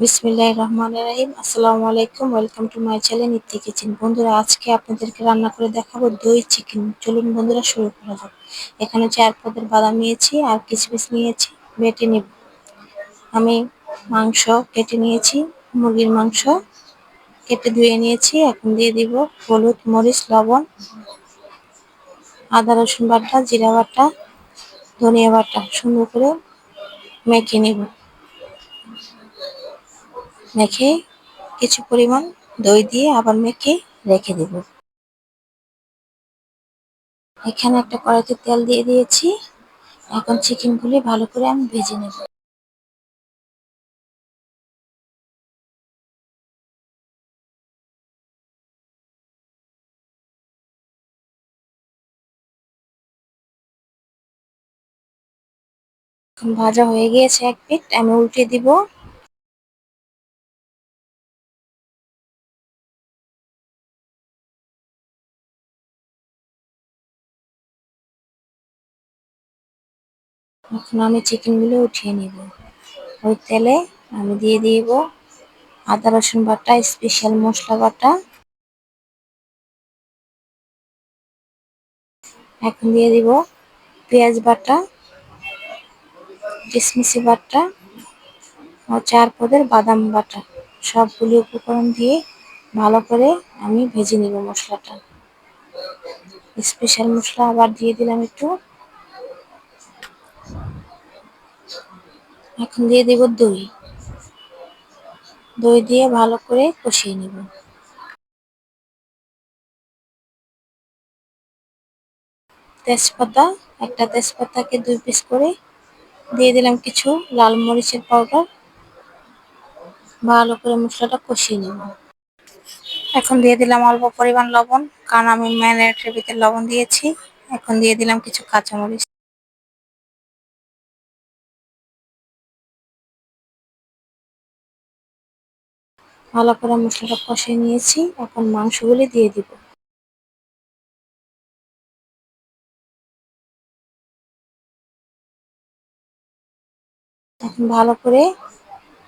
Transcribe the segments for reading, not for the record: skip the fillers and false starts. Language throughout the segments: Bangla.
বিসমিল্লাহির রহমানির রহিম। আসসালামু আলাইকুম, welcome to my channel Itti kitchen. বন্ধুরা, আজকে আপনাদেরকে রান্না করে দেখাবো দই চিকেন। চলুন বন্ধুরা, শুরু করা যাক। এখানে 4 পদের বাদাম নিয়েছি আর কিশমিশ নিয়েছি, বেটে নেব। আমি মাংস কেটে নিয়েছি, মুরগির মাংস কেটে ধুয়ে নিয়েছি। এখন দিয়ে দিব হলুদ, মরিচ, লবণ, আদা রসুন বাটা, জিরা বাটা, ধনিয়া বাটা। সুন্দর করে মেখে নেব। মেখে কিছু পরিমাণ দই দিয়ে আবার মেখে রেখে দেব। এখানে একটা কড়াইতে তেল দিয়ে দিয়েছি। এখন চিকেনগুলি ভালো করে আমি ভেজে নেব। এখন ভাজা হয়ে গিয়েছে এক পিঠ, আমি উল্টে দিব। এখন আমি চিকেনগুলো উঠিয়ে নিব। ওই তেলে আমি দিয়ে দিব আদা রসুন বাটা, স্পেশাল মশলা বাটা। এখন দিয়ে দিব পেঁয়াজ বাটা, কিশমিশি বাটা ও 4 পদের বাদাম বাটা। সবগুলি উপকরণ দিয়ে ভালো করে আমি ভেজে নিব মশলাটা। স্পেশাল মশলা আবার দিয়ে দিলাম একটু। এখন দিয়ে দেব দই। দই দিয়ে ভালো করে কষিয়ে নেব। তেজপাতা, একটা তেজপাতাকে 2 পিস করে দিয়ে দিলাম কিছু লাল মরিচের পাউডার। ভালো করে মশলাটা কষিয়ে নেব। এখন দিয়ে দিলাম অল্প পরিমাণ লবণ, কারণ আমি ম্যারিনেটের ভিতরে লবণ দিয়েছি। এখন দিয়ে দিলাম কিছু কাঁচামরিচ। ভালো করে মশলাটা কষিয়ে নিয়েছি। এখন মাংসগুলি দিয়ে দিব। এখন ভালো করে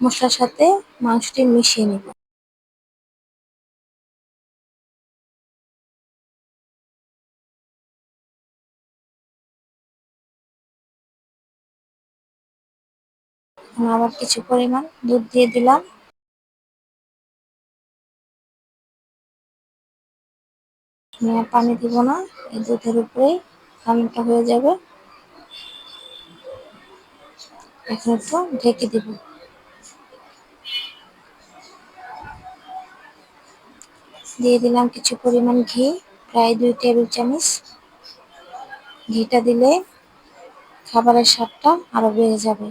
মশলার সাথে মাংসটি মিশিয়ে নেব। এখন আবার কিছু পরিমাণ দুধ দিয়ে দিলাম। আমি আর পানি দিব না, এই দুধের উপরেই রান্নাটা হয়ে যাবে। এখন একটু ঢেকে দিব। দিয়ে দিলাম কিছু পরিমাণ ঘি, প্রায় 2 টেবিল চামচ। ঘিটা দিলে খাবারের স্বাদটা আরো বেড়ে যাবে।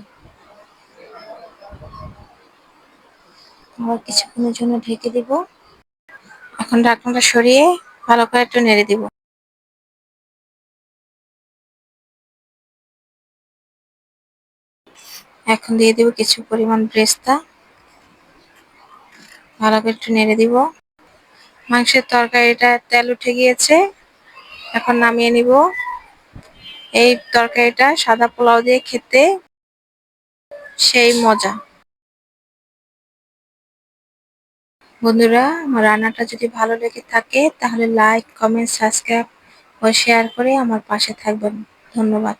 আবার কিছুক্ষণের জন্য ঢেকে দিব। এখন ঢাকনাটা সরিয়ে ভালো করে একটু নেড়ে দিব। এখন দিয়ে দিব কিছু পরিমাণ ব্রেস্তা। ভালো করে একটু নেড়ে দিব। মাংসের তরকারিটা তেল উঠে গিয়েছে। এখন নামিয়ে নিব। এই তরকারিটা সাদা পোলাও দিয়ে খেতে সেই মজা। বন্ধুরা, আমার রান্নাটা যদি ভালো লেগে থাকে তাহলে লাইক, কমেন্ট, সাবস্ক্রাইব ও শেয়ার করে আমার পাশে থাকবেন। ধন্যবাদ।